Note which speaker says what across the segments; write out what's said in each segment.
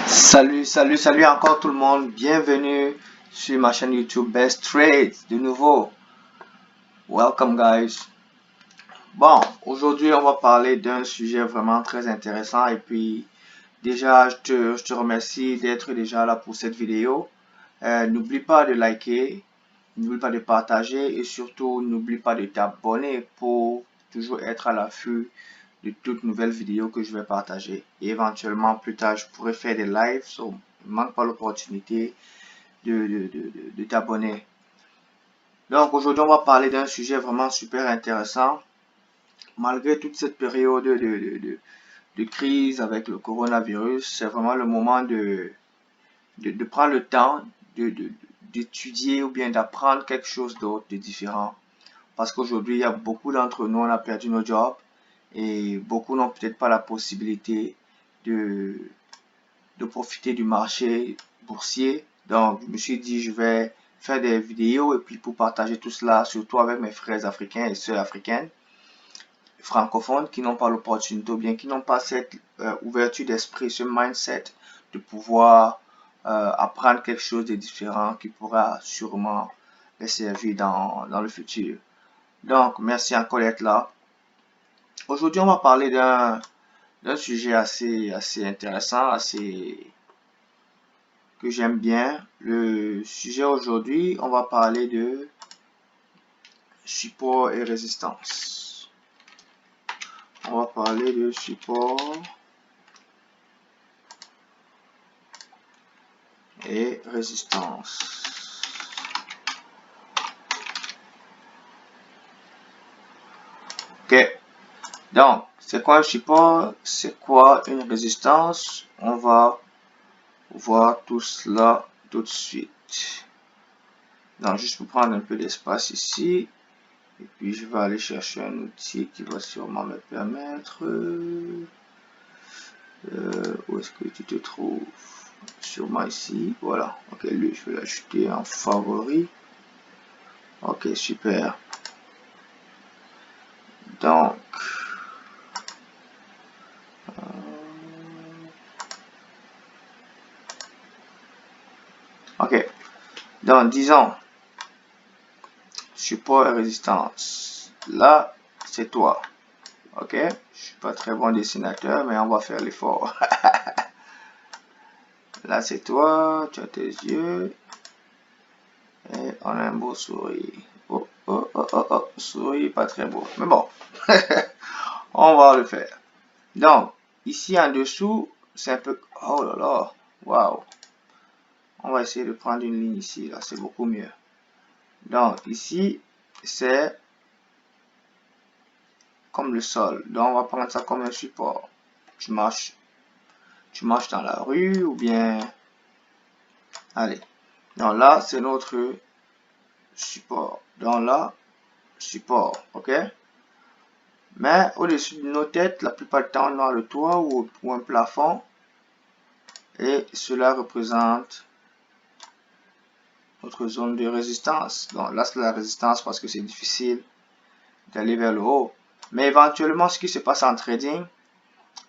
Speaker 1: Salut encore tout le monde. Bienvenue sur ma chaîne YouTube Best Trades. De nouveau, welcome guys. Bon, aujourd'hui on va parler d'un sujet vraiment très intéressant et puis déjà je te remercie d'être déjà là pour cette vidéo. N'oublie pas de liker, n'oublie pas de partager et surtout n'oublie pas de t'abonner pour toujours être à l'affût de toutes nouvelles vidéos que je vais partager. Et éventuellement plus tard je pourrai faire des lives, so ne manque pas l'opportunité de t'abonner. Donc aujourd'hui on va parler d'un sujet vraiment super intéressant. Malgré toute cette période de crise avec le coronavirus, c'est vraiment le moment de prendre le temps d'étudier ou bien d'apprendre quelque chose d'autre, de différent. Parce qu'aujourd'hui, il y a beaucoup d'entre nous, on a perdu nos jobs et beaucoup n'ont peut-être pas la possibilité de, de profiter du marché boursier. Donc, je me suis dit, je vais faire des vidéos et puis pour partager tout cela, surtout avec mes frères africains et sœurs africaines, francophones qui n'ont pas l'opportunité ou bien qui n'ont pas cette ouverture d'esprit, ce mindset de pouvoir apprendre quelque chose de différent qui pourra sûrement les servir dans le futur. Donc, merci encore d'être là. Aujourd'hui, on va parler d'un sujet assez intéressant, que j'aime bien. Le sujet aujourd'hui, on va parler de support et résistance. On va parler de support et résistance. Ok. Donc, c'est quoi un support? C'est quoi une résistance? On va voir tout cela tout de suite. Donc, juste pour prendre un peu d'espace ici. Et puis, je vais aller chercher un outil qui va sûrement me permettre... où est-ce que tu te trouves? Sûrement ici. Voilà. Ok, lui, je vais l'ajouter en favori. Ok, super. Donc... ok. Donc, disons... support et résistance. Là, c'est toi. Ok, je suis pas très bon dessinateur, mais on va faire l'effort. Là, c'est toi, tu as tes yeux. Et on a un beau sourire. Oh, sourire pas très beau. Mais bon, on va le faire. Donc, ici en dessous, c'est un peu... oh là là, waouh. On va essayer de prendre une ligne ici, là, c'est beaucoup mieux. Donc, ici, c'est comme le sol. Donc, on va prendre ça comme un support. Tu marches dans la rue ou bien... allez. Donc là, c'est notre support. Donc là, support. OK? Mais au-dessus de nos têtes, la plupart du temps, on a le toit ou un plafond. Et cela représente notre zone de résistance. Donc là, c'est la résistance parce que c'est difficile d'aller vers le haut. Mais éventuellement, ce qui se passe en trading,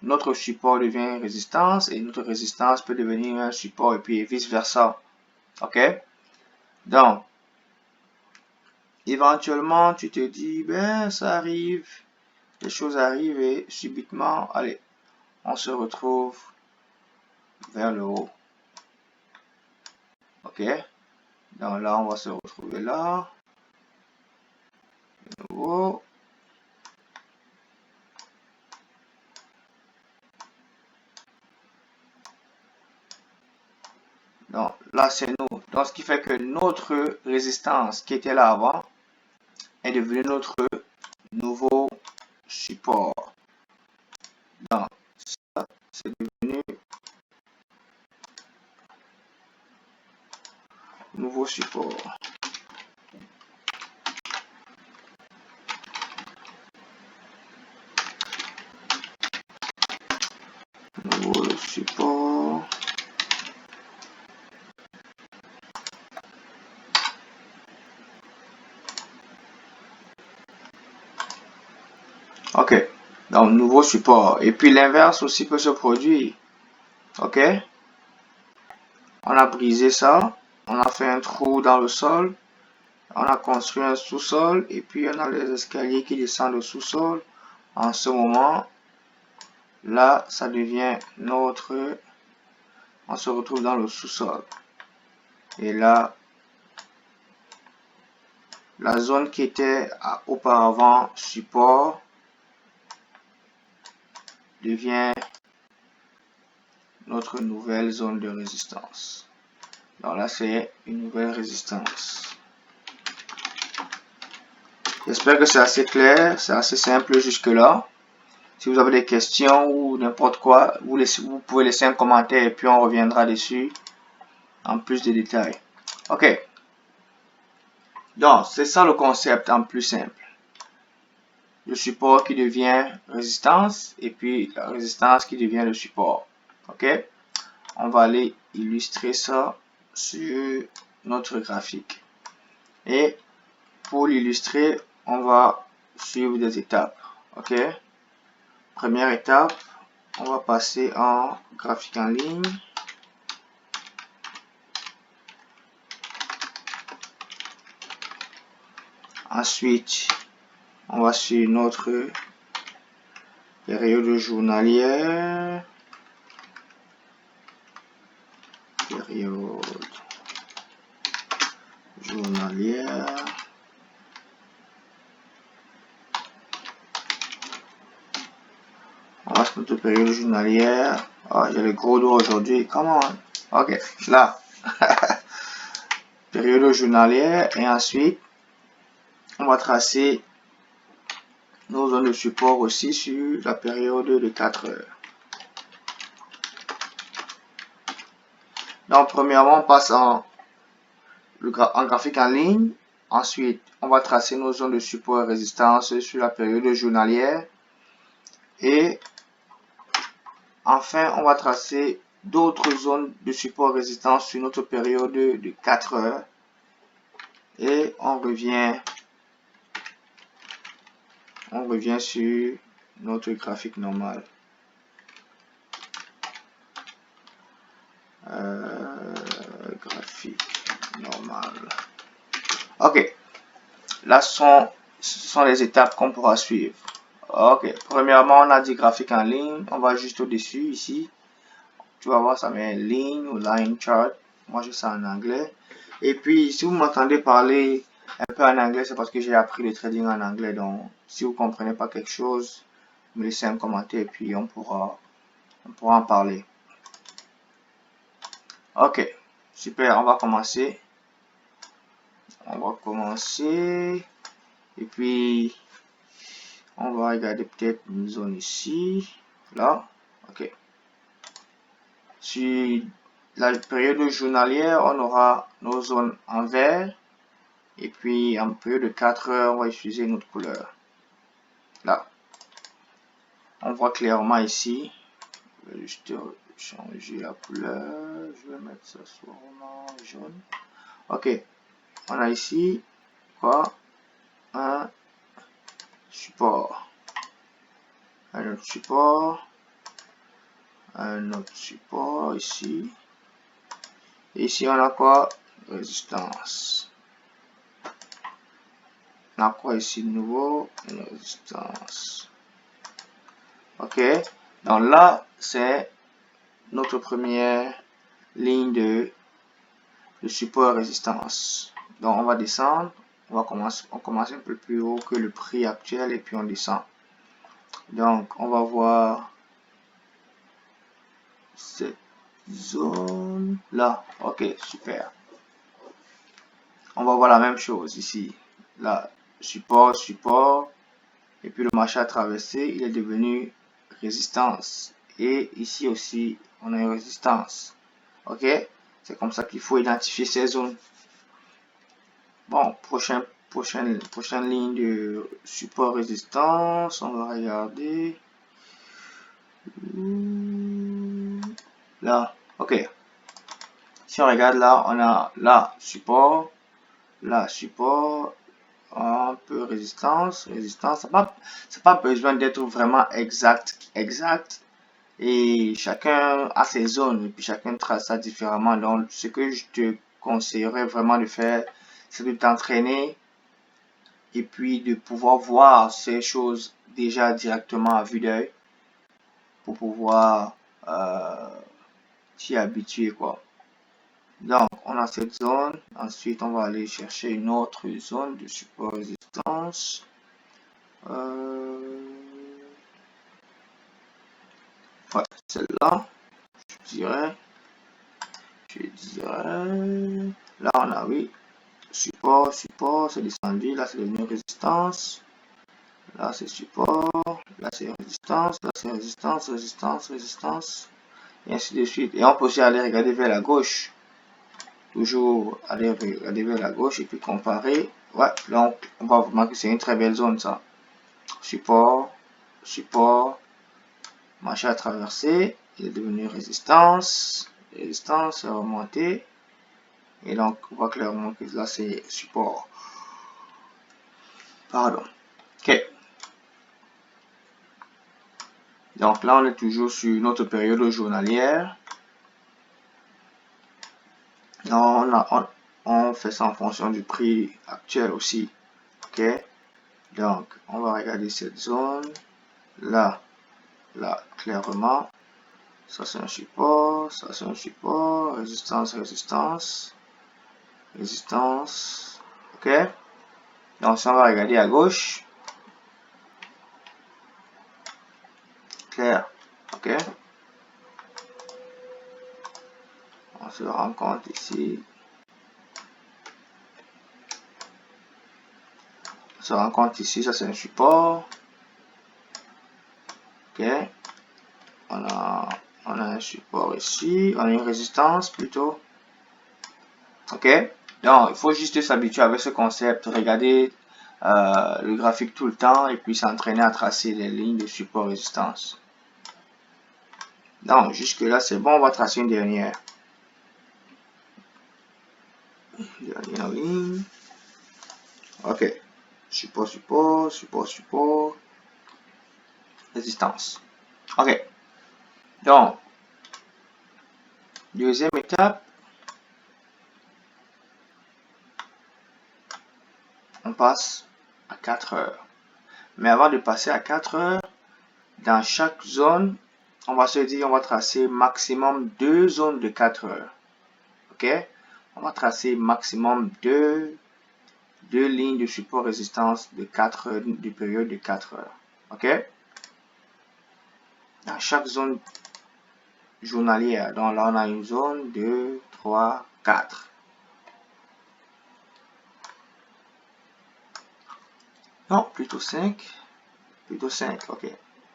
Speaker 1: notre support devient résistance et notre résistance peut devenir un support et puis vice versa. OK? Donc, éventuellement, tu te dis, ben, ça arrive, les choses arrivent et subitement, allez, on se retrouve vers le haut. OK? Donc là, on va se retrouver là. De nouveau. Donc là, c'est nous. Donc, ce qui fait que notre résistance qui était là avant est devenue notre nouveau support. Donc, ça, c'est devenu nouveau support. Nouveau support. OK. Donc, nouveau support. Et puis, l'inverse aussi peut se produire. OK? On a brisé ça. On a fait un trou dans le sol. On a construit un sous-sol. Et puis, on a les escaliers qui descendent au sous-sol. En ce moment, là, ça devient notre... On se retrouve dans le sous-sol. Et là, la zone qui était auparavant support devient notre nouvelle zone de résistance. Donc là, c'est une nouvelle résistance. J'espère que c'est assez clair, c'est assez simple jusque-là. Si vous avez des questions ou n'importe quoi, vous pouvez laisser un commentaire et puis on reviendra dessus en plus de détails. Ok. Donc, c'est ça le concept en plus simple. Le support qui devient résistance et puis la résistance qui devient le support. Ok. On va aller illustrer ça sur notre graphique. Et pour l'illustrer, on va suivre des étapes. Ok. Première étape, on va passer en graphique en ligne. Ensuite, on va sur notre période journalière. Période journalière. On va sur notre période journalière. Oh, j'ai le gros dos aujourd'hui. Come on. Ok, là. Période journalière. Et ensuite, on va tracer nos zones de support aussi sur la période de 4 heures. Donc, premièrement, on passe en graphique en ligne. Ensuite, on va tracer nos zones de support et résistance sur la période journalière. Et enfin, on va tracer d'autres zones de support et résistance sur notre période de 4 heures. Et on revient sur notre graphique normal. Graphique normal. Ok. Là, ce sont les étapes qu'on pourra suivre. Ok. Premièrement, on a dit graphique en ligne. On va juste au-dessus, ici. Tu vas voir, ça met ligne ou line chart. Moi, je sais en anglais. Et puis, si vous m'entendez parler un peu en anglais, c'est parce que j'ai appris le trading en anglais. Donc, si vous ne comprenez pas quelque chose, me laissez un commentaire et puis on pourra en parler. Ok, super, on va commencer. Et puis, on va regarder peut-être une zone ici. Là, ok. Sur la période journalière, on aura nos zones en vert. Et puis, en période de 4 heures, on va utiliser une autre couleur. Là. On voit clairement ici. Je vais juste changer la couleur. Je vais mettre ça sur jaune. Ok. On a ici quoi? Un support. Un autre support. Un autre support ici. Et ici, on a quoi? Résistance. On a quoi ici de nouveau? Une résistance. Ok. Donc là, c'est notre première ligne de support et résistance. Donc on va descendre. On commence un peu plus haut que le prix actuel et puis on descend. Donc on va voir cette zone là. Ok, super. On va voir la même chose ici. Là, support. Et puis le marché a traversé, il est devenu résistance. Et ici aussi, on a une résistance. Ok? C'est comme ça qu'il faut identifier ces zones. Bon, prochaine ligne de support résistance. On va regarder. Là, ok. Si on regarde là, on a là support. Là, support. Un peu résistance. Ça n'a pas besoin d'être vraiment exact. et chacun a ses zones et puis chacun trace ça différemment. Donc ce que je te conseillerais vraiment de faire, c'est de t'entraîner et puis de pouvoir voir ces choses déjà directement à vue d'œil pour pouvoir t'y habituer quoi. Donc on a cette zone, ensuite on va aller chercher une autre zone de support résistance. Ouais, celle-là, je dirais, là on a oui, support, c'est descendu, là c'est devenu résistance, là c'est support, là c'est résistance, là c'est résistance, et ainsi de suite. Et on peut aussi aller regarder vers la gauche, toujours aller regarder vers la gauche et puis comparer. Ouais, là on va remarquer que c'est une très belle zone ça. Support, marché à traverser, il est devenu résistance est remonté. Et donc, on voit clairement que là, c'est support. Pardon. Ok. Donc là, on est toujours sur notre période journalière. On fait ça en fonction du prix actuel aussi. Ok. Donc, on va regarder cette zone. Là, clairement. Ça, c'est un support. Ça, c'est un support. Résistance. Ok. Donc, ça, on va regarder à gauche. Clair. Ok. On se rend compte ici. Ça c'est un support. Ok. On a un support ici. On a une résistance plutôt. Ok. Donc, il faut juste s'habituer avec ce concept. Regarder le graphique tout le temps et puis s'entraîner à tracer les lignes de support résistance. Donc, jusque là, c'est bon. On va tracer une dernière ligne. Ok. Support. Résistance. Ok. Donc, deuxième étape. On passe à 4 heures. Mais avant de passer à 4 heures, dans chaque zone, on va se dire, on va tracer maximum 2 zones de 4 heures. Ok? On va tracer maximum 2 lignes de support résistance de 4 heures, de période de 4 heures. Ok? Dans chaque zone journalière. Donc là, on a une zone 2, 3, 4. Non, plutôt 5. Ok.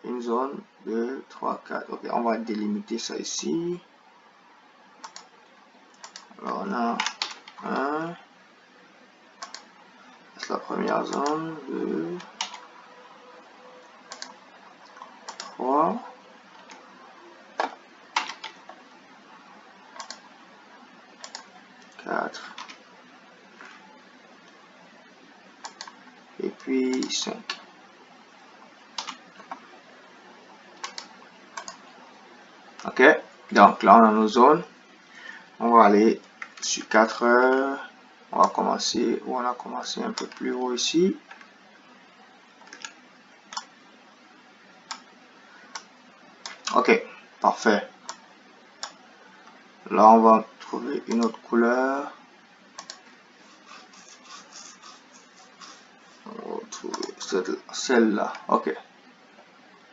Speaker 1: Une zone 2, 3, 4. Ok, on va délimiter ça ici. Alors on a 1. C'est la première zone. 2, 3. 4. Et puis 5. Ok. Donc là on a nos zones. On va aller sur 4 heures. On va commencer, ou on a commencé un peu plus haut ici. Ok, parfait. Là, on va trouver une autre couleur. On va trouver celle-là. Ok.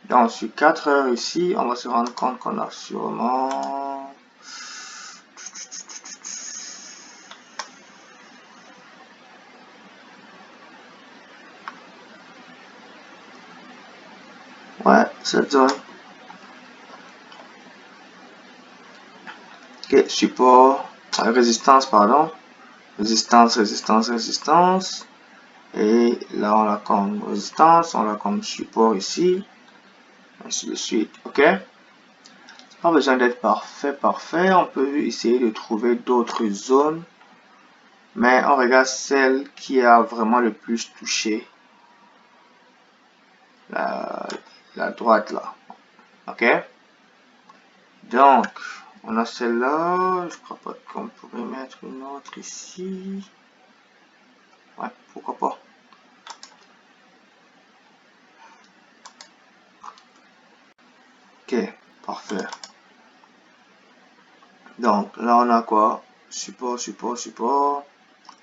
Speaker 1: Donc, sur 4 heures ici, on va se rendre compte qu'on a sûrement... Ouais, cette zone. Ok, support, résistance, pardon. Résistance. Et là, on l'a comme résistance, on l'a comme support ici. Ainsi de suite, ok? Pas besoin d'être parfait. On peut essayer de trouver d'autres zones. Mais on regarde celle qui a vraiment le plus touché. La droite là. Ok? Donc, on a celle-là. Je crois pas qu'on pourrait mettre une autre ici. Ouais, pourquoi pas. Ok, parfait. Donc, là, on a quoi? Support, support, support.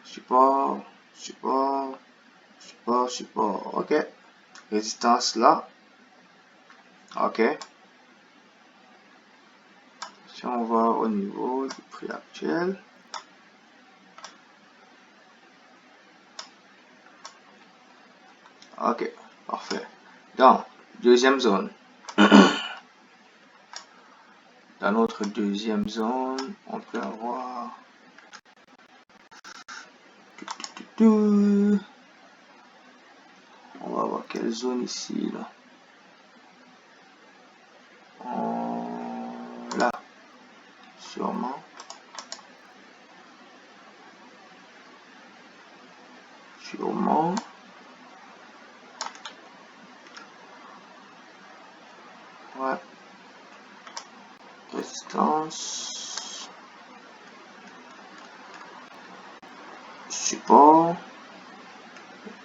Speaker 1: Support, support, support, support. Ok. Résistance là. Ok. Si on va au niveau du prix actuel. Ok, parfait. Donc, deuxième zone. Dans notre deuxième zone, on peut avoir... On va avoir quelle zone ici, là? Là, sûrement. Sûrement. Ouais. Résistance. Support.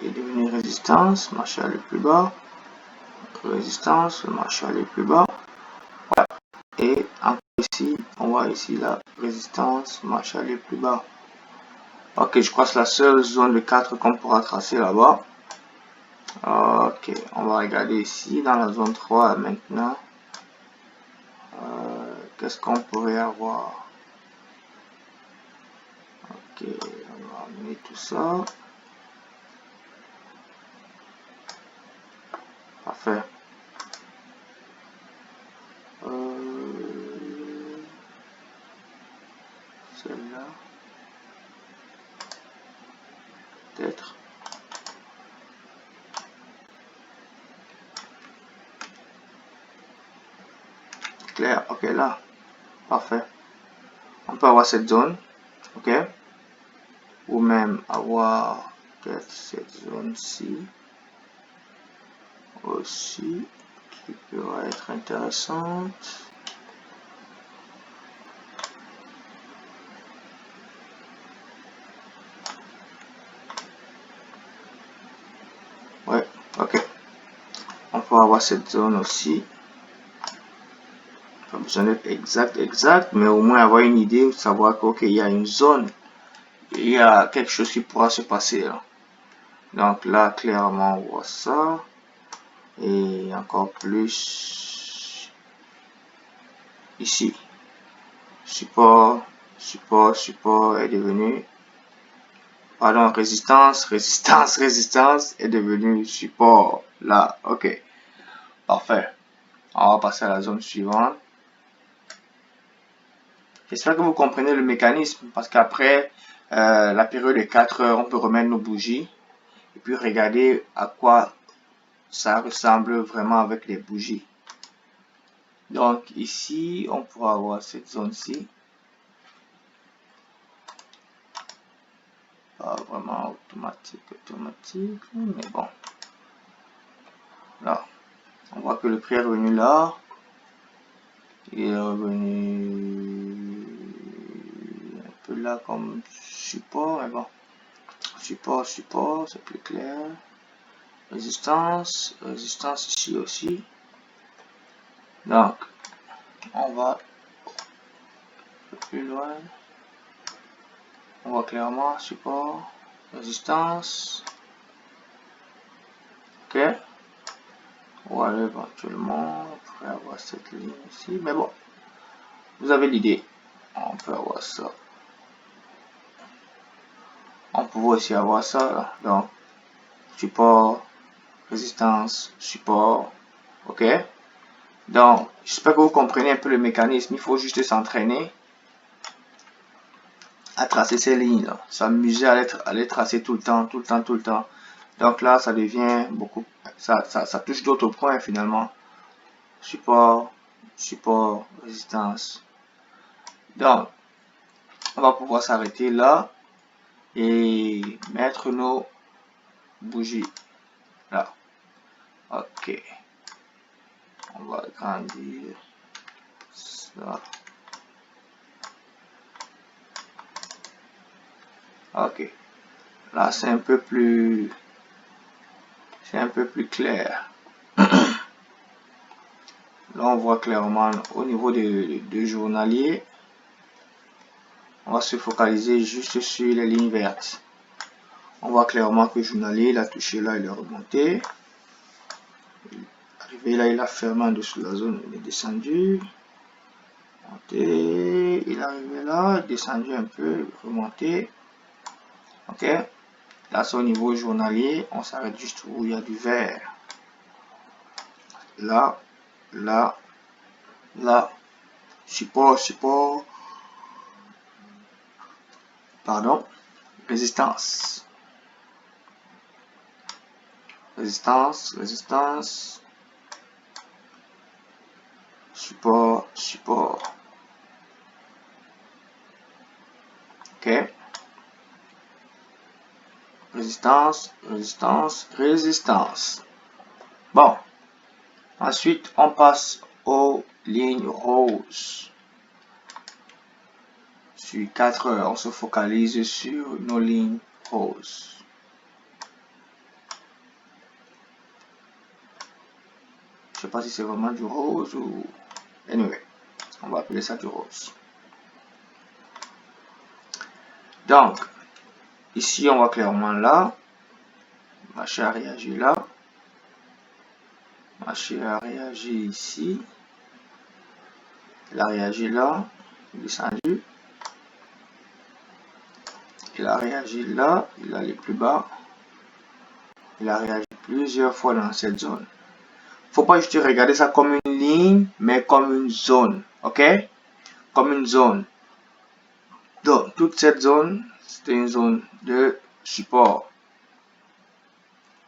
Speaker 1: Et devenu résistance. Marché le plus bas. Résistance. Marché le plus bas. Ouais. Et encore ici, on voit ici la résistance. Marché le plus bas. Ok, je crois que c'est la seule zone de 4 qu'on pourra tracer là-bas. Ok, on va regarder ici dans la zone 3 maintenant. Qu'est-ce qu'on pourrait avoir? Ok, on va amener tout ça. Parfait. Celle-là. Peut-être. Clair, ok, là. Parfait. On peut avoir cette zone. Ok. Ou même avoir peut-être cette zone-ci. Aussi. Qui pourrait être intéressante. Ouais, ok. On peut avoir cette zone aussi. Pas besoin d'être exact, mais au moins avoir une idée, savoir qu'il y a une zone, il y a quelque chose qui pourra se passer là. Donc là, clairement, on voit ça. Et encore plus ici. Support, support, support est devenu... Pardon, résistance, résistance, résistance est devenu support. Là, ok. Parfait. On va passer à la zone suivante. J'espère que vous comprenez le mécanisme parce qu'après la période de 4 heures, on peut remettre nos bougies et puis regarder à quoi ça ressemble vraiment avec les bougies. Donc ici, on pourra avoir cette zone-ci. Pas vraiment automatique, mais bon. Là, on voit que le prix est revenu là. Il est revenu un peu là comme support, mais bon. Support, support, c'est plus clair. Résistance, résistance ici aussi. Donc, on va un peu plus loin. On voit clairement support, résistance. Ok. Ou alors éventuellement, on pourrait avoir cette ligne ici. Mais bon, vous avez l'idée. On peut avoir ça. On peut aussi avoir ça. Là. Donc, support, résistance, support. Ok. Donc, j'espère que vous comprenez un peu le mécanisme. Il faut juste s'entraîner à tracer ces lignes là, s'amuser à les tracer tout le temps, tout le temps, tout le temps. Donc là, ça devient beaucoup, ça touche d'autres points finalement. Support, support, résistance. Donc, on va pouvoir s'arrêter là et mettre nos bougies là. Ok. On va agrandir Là. Ok. Là, c'est un peu plus clair. Là, on voit clairement au niveau de journalier, on va se focaliser juste sur les lignes vertes. On voit clairement que journalier, il a touché là, il est remonté. Arrivé là, il a fermé en dessous de la zone, il est descendu. Monté, il est arrivé là, descendu un peu, remonté. Ok. Là, c'est au niveau journalier, on s'arrête juste où il y a du vert. Là, là, là, support, pardon, résistance, support, ok, résistance. Bon, ensuite, on passe aux lignes roses. Sur 4 heures, on se focalise sur nos lignes roses. Je sais pas si c'est vraiment du rose ou... Anyway, on va appeler ça du rose. Donc, ici, on voit clairement là. Marché a réagi là. Marché a réagi ici. Il a réagi là. Descendu. Il a réagi là. Il est allé plus bas. Il a réagi plusieurs fois dans cette zone. Faut pas juste regarder ça comme une ligne, mais comme une zone. Ok? Comme une zone. Donc, toute cette zone, c'est une zone de support.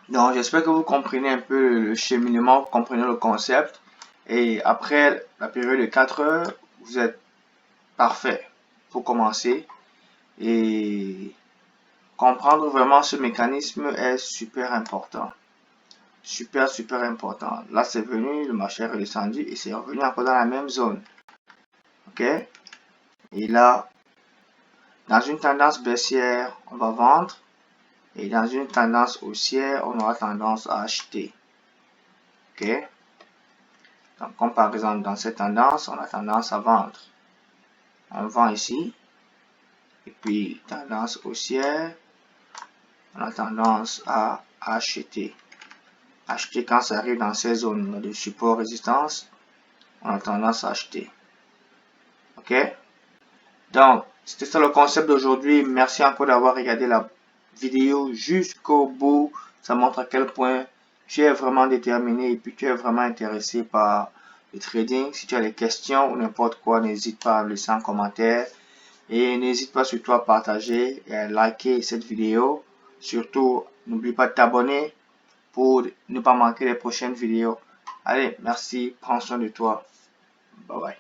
Speaker 1: Donc, j'espère que vous comprenez un peu le cheminement, vous comprenez le concept. Et après la période de 4 heures, vous êtes parfait pour commencer. Et comprendre vraiment ce mécanisme est super important. Super important. Là, c'est venu, le marché est redescendu et c'est revenu encore dans la même zone. Ok? Et là, dans une tendance baissière, on va vendre. Et dans une tendance haussière, on aura tendance à acheter. Ok? Donc, comme par exemple, dans cette tendance, on a tendance à vendre. On vend ici. Et puis, tendance haussière, on a tendance à acheter. Acheter quand ça arrive dans ces zones de support résistance, on a tendance à acheter. Ok? Donc, c'était ça le concept d'aujourd'hui. Merci encore d'avoir regardé la vidéo jusqu'au bout. Ça montre à quel point tu es vraiment déterminé et puis tu es vraiment intéressé par le trading. Si tu as des questions ou n'importe quoi, n'hésite pas à me laisser en commentaire. Et n'hésite pas surtout à partager et à liker cette vidéo. Surtout, n'oublie pas de t'abonner pour ne pas manquer les prochaines vidéos. Allez, merci, prends soin de toi. Bye bye.